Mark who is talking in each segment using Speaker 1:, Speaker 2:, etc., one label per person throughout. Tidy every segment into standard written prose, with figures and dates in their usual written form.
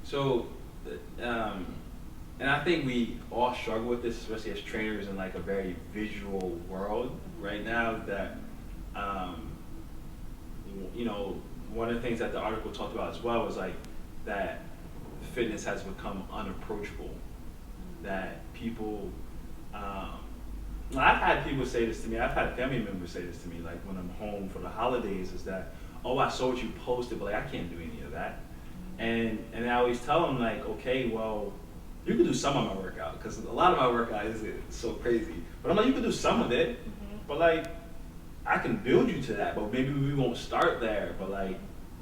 Speaker 1: So, and I think we all struggle with this, especially as trainers in like a very visual world right now. That, um, you know, one of the things that the article talked about as well was like that fitness has become unapproachable. That people, I've had people say this to me. I've had family members say this to me, like when I'm home for the holidays, is that, oh, I saw what you posted, but like I can't do any of that. And I always tell them like, okay, well, you can do some of my workout because a lot of my workout is so crazy. But I'm like, you can do some of it, but like I can build you to that. But maybe we won't start there. But like,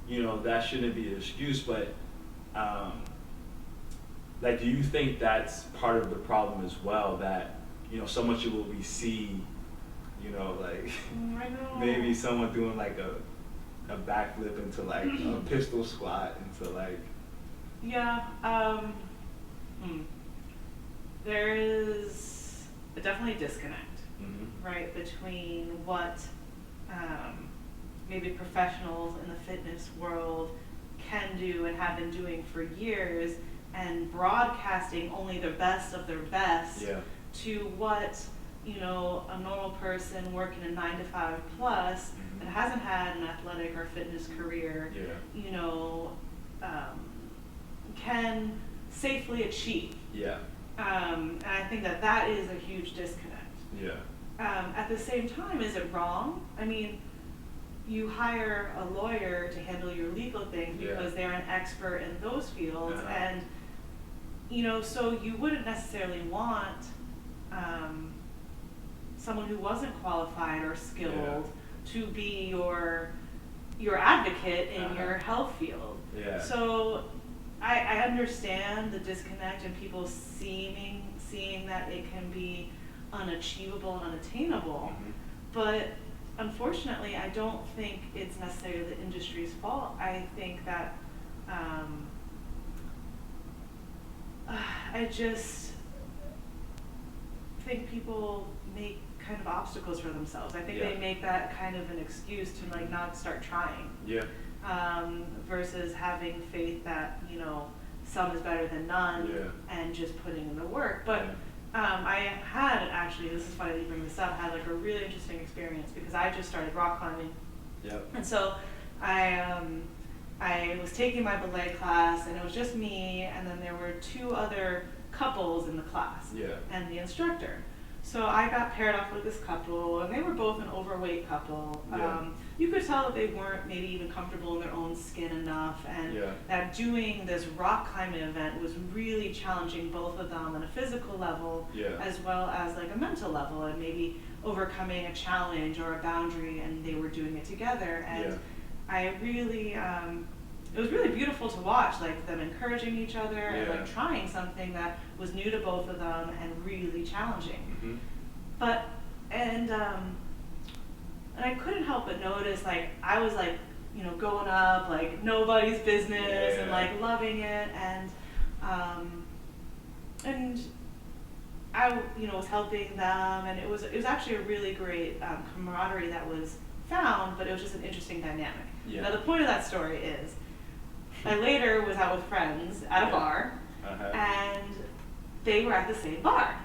Speaker 1: you know, that shouldn't be an excuse. But like, do you think that's part of the problem as well? That, you know, so much of what we see, you know, like
Speaker 2: I know.
Speaker 1: maybe someone doing like a backflip into like a pistol squat into like.
Speaker 2: Yeah. There is definitely a disconnect, right, between what maybe professionals in the fitness world can do and have been doing for years, and broadcasting only the best of their best to what, you know, a normal person working a 9 to 5 plus that hasn't had an athletic or fitness career, you know, can safely achieve. And I think that that is a huge disconnect. At the same time, is it wrong? I mean, you hire a lawyer to handle your legal things because they're an expert in those fields, and you know, so you wouldn't necessarily want someone who wasn't qualified or skilled to be your advocate in your health field. So I understand the disconnect and people seeing that it can be unachievable and unattainable, but unfortunately I don't think it's necessarily the industry's fault. I think that I just think people make kind of obstacles for themselves. I think they make that kind of an excuse to like not start trying. Versus having faith that, you know, some is better than none, and just putting in the work. But I had actually, this is funny that you bring this up, had like a really interesting experience because I just started rock climbing. And so I was taking my belay class, and it was just me, and then there were 2 other couples in the class, and the instructor. So I got paired off with this couple, and they were both an overweight couple. You could tell that they weren't maybe even comfortable in their own skin enough, and that doing this rock climbing event was really challenging both of them on a physical level as well as like a mental level, and maybe overcoming a challenge or a boundary, and they were doing it together. And I really, it was really beautiful to watch, like them encouraging each other and like trying something that was new to both of them and really challenging. But, and I couldn't help but notice, like, I was like, you know, going up, like nobody's business and like loving it, and I, you know, was helping them, and it was actually a really great camaraderie that was found, but it was just an interesting dynamic. Now the point of that story is, I later was out with friends at a bar, and they were at the same bar.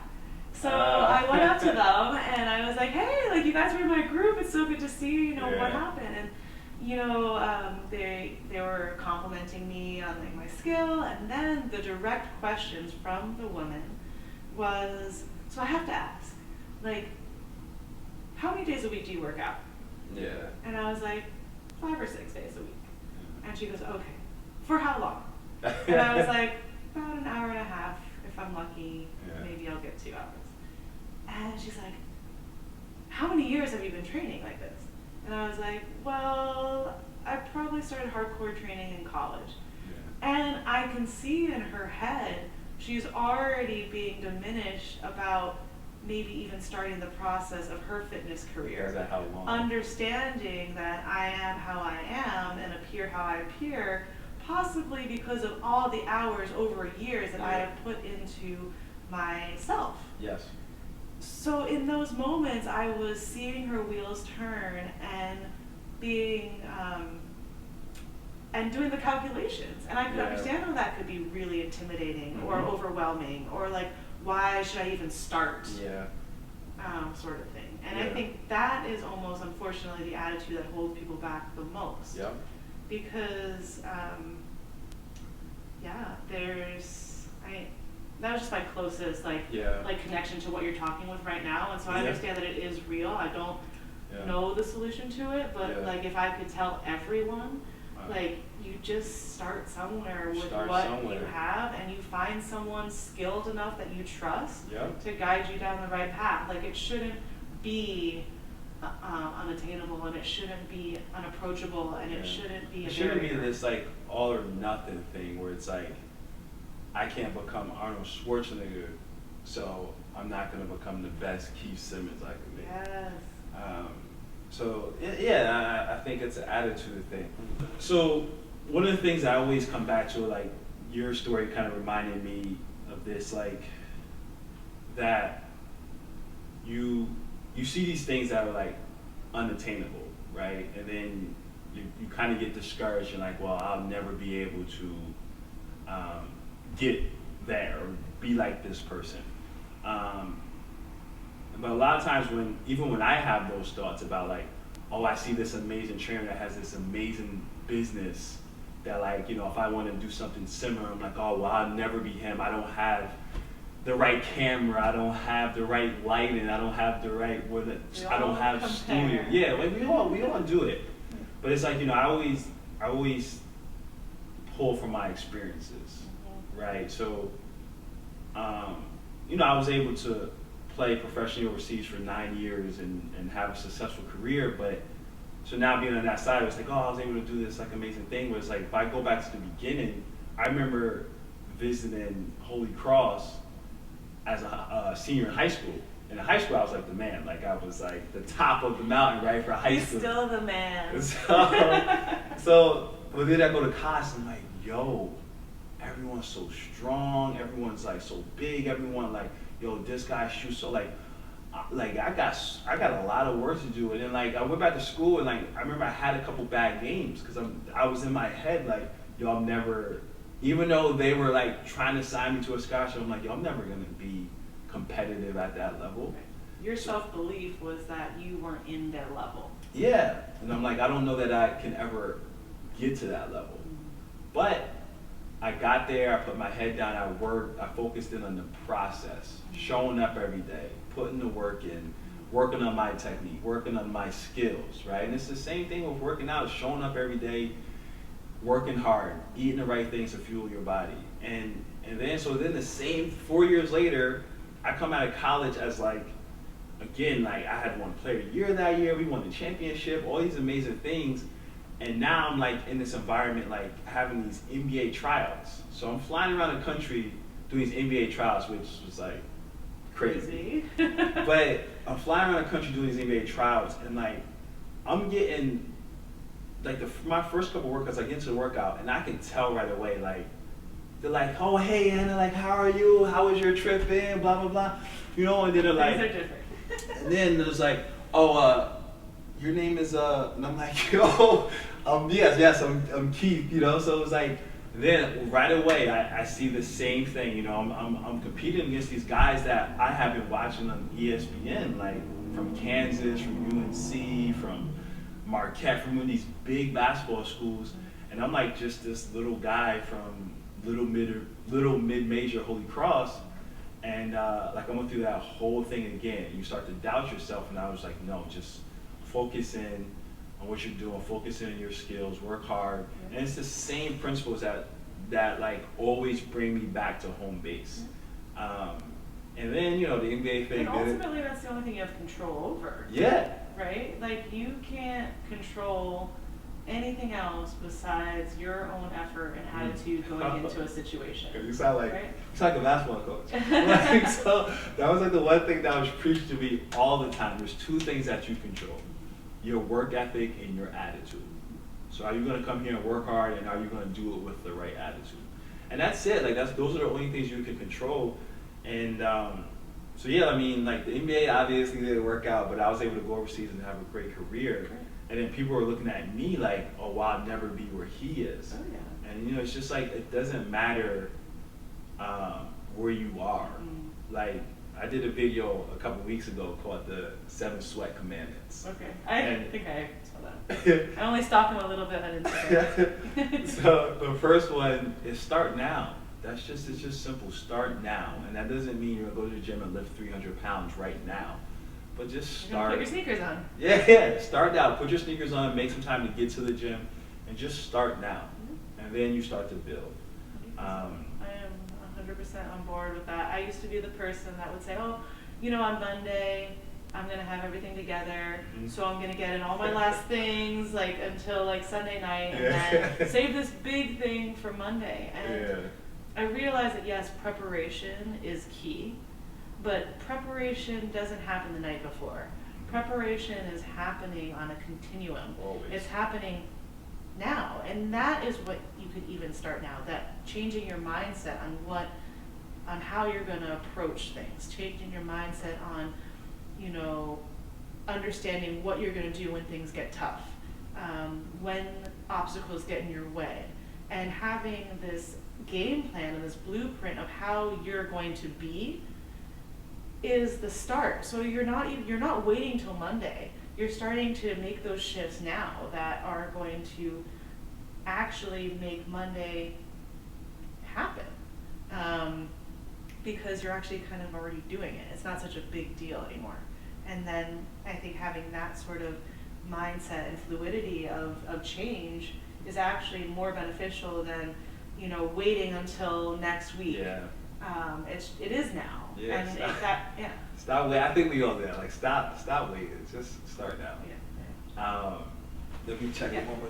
Speaker 2: So I went up to them, and I was like, hey, like, you guys were in my group, it's so good to see you, you know, what happened? And, you know, they were complimenting me on like my skill, and then the direct questions from the woman was, so I have to ask, like, how many days a week do you work out? And I was like, 5 or 6 days a week. And she goes, okay, for how long? And I was like, about an hour and a half, if I'm lucky, maybe I'll get 2 hours. And she's like, how many years have you been training like this? And I was like, well, I probably started hardcore training in college. And I can see in her head, she's already being diminished about maybe even starting the process of her fitness career.
Speaker 1: How long?
Speaker 2: Understanding that I am how I am and appear how I appear, possibly because of all the hours over years that I have put into myself. So in those moments, I was seeing her wheels turn and being and doing the calculations. And I could understand how that could be really intimidating or overwhelming, or like, why should I even start? Sort of thing. And I think that is almost, unfortunately, the attitude that holds people back the most. Because, that was just my closest like connection to what you're talking with right now. And so I understand that it is real. I don't know the solution to it, but like if I could tell everyone, like you just start somewhere with what you have, and you find someone skilled enough that you trust to guide you down the right path. Like it shouldn't be unattainable, and it shouldn't be unapproachable, and it shouldn't be.
Speaker 1: It shouldn't be this like all or nothing thing where it's like, I can't become Arnold Schwarzenegger, so I'm not going to become the best Keith Simmons I can be. So I think it's an attitude thing. So one of the things I always come back to, like your story kind of reminded me of this, like that you see these things that are like unattainable, right? And then you kind of get discouraged and like, well, I'll never be able to get there or be like this person. But a lot of times even when I have those thoughts about like, oh, I see this amazing trainer that has this amazing business that like, if I want to do something similar, I'm like, oh, well, I'll never be him. I don't have the right camera. I don't have the right lighting. I don't have the right, I don't have studio. Yeah, like we all do it. But it's like, I always pull from my experiences, right? So, I was able to play professionally overseas for 9 years and have a successful career, but so now being on that side, it's like, oh, I was able to do this like amazing thing. But it's like, if I go back to the beginning, I remember visiting Holy Cross as a senior in high school. And in high school, I was like the man. Like I was like the top of the mountain, right, for high school.
Speaker 2: You're still the man.
Speaker 1: But then I go to college and I'm like, yo, everyone's so strong. Everyone's like so big. Everyone like, yo, this guy shoots so like I got a lot of work to do. And then like I went back to school and like I remember I had a couple bad games because I was in my head like, yo, I'm never, even though they were like trying to sign me to a scholarship, I'm like, yo, I'm never gonna be competitive at that level.
Speaker 2: Your self-belief was that you weren't in their level.
Speaker 1: Yeah, and I'm like, I don't know that I can ever get to that level. But I got there, I put my head down, I worked, I focused in on the process, showing up every day, putting the work in, working on my technique, working on my skills, right? And it's the same thing with working out, showing up every day, working hard, eating the right things to fuel your body. And then the same 4 years later, I come out of college as like, again, like I had won Player of the Year that year, we won the championship, all these amazing things. And now I'm like in this environment, like having these NBA tryouts. So I'm flying around the country doing these NBA tryouts, which was like crazy. But I'm flying around the country doing these NBA tryouts, and like I'm getting like my first couple workouts, I get into the workout, and I can tell right away, like they're like, oh hey Anna, like how are you? How was your trip in? Blah blah blah. And then they're like,
Speaker 2: things are different.
Speaker 1: And then there's like, oh your name is and I'm like, yo, yes, I'm Keith, So it's like, then right away I see the same thing, I'm competing against these guys that I have been watching on ESPN, like from Kansas, from UNC, from Marquette, from one of these big basketball schools, and I'm like just this little guy from little mid-major Holy Cross, and like I went through that whole thing again. You start to doubt yourself, and I was like, no, just focus in on what you're doing, focus in on your skills, work hard. And it's the same principles that like always bring me back to home base. And then, the NBA thing.
Speaker 2: And ultimately, that's the only thing you have control over.
Speaker 1: Yeah.
Speaker 2: Right? Like, you can't control anything else besides your own effort and attitude going into a situation.
Speaker 1: You sound like a basketball coach. So that was like the one thing that was preached to me all the time. There's two things that you control: your work ethic and your attitude. So are you going to come here and work hard, and are you going to do it with the right attitude? And that's it. Like those are the only things you can control. And So yeah, I mean, like the NBA obviously didn't work out, but I was able to go overseas and have a great career.
Speaker 2: Great.
Speaker 1: And then people were looking at me like, oh, well, I'll never be where he is.
Speaker 2: Oh yeah.
Speaker 1: And you know, it's just like it doesn't matter where you are. Like I did a video a couple weeks ago called the 7 Sweat Commandments.
Speaker 2: Okay, I think I saw that. I only stalked him a little bit on Instagram.
Speaker 1: So the first one is start now. It's just simple. Start now, and that doesn't mean you're gonna go to the gym and lift 300 pounds right now, but just start.
Speaker 2: Put your sneakers on.
Speaker 1: Yeah. Start now. Put your sneakers on. Make some time to get to the gym, and just start now, and then you start to build.
Speaker 2: I am 100% on board with that. I used to be the person that would say, oh, you know, on Monday, I'm going to have everything together, so I'm going to get in all my last things, like, until, like, Sunday night, and then save this big thing for Monday. And I realize that, yes, preparation is key, but preparation doesn't happen the night before. Preparation is happening on a continuum.
Speaker 1: Always.
Speaker 2: It's happening now, and that is what you could even start now, that changing your mindset on how you're going to approach things, changing your mindset on, you know, understanding what you're going to do when things get tough, when obstacles get in your way, and having this game plan and this blueprint of how you're going to be is the start. So you're not waiting till Monday. You're starting to make those shifts now that are going to actually make Monday happen, because you're actually kind of already doing it. It's not such a big deal anymore. And then I think having that sort of mindset and fluidity of change is actually more beneficial than, you know, waiting until next week.
Speaker 1: Yeah.
Speaker 2: It is now.
Speaker 1: Yeah.
Speaker 2: And
Speaker 1: Stop. Stop waiting. I think we all there. Like stop waiting. Just start now.
Speaker 2: Yeah.
Speaker 1: Let me check it one more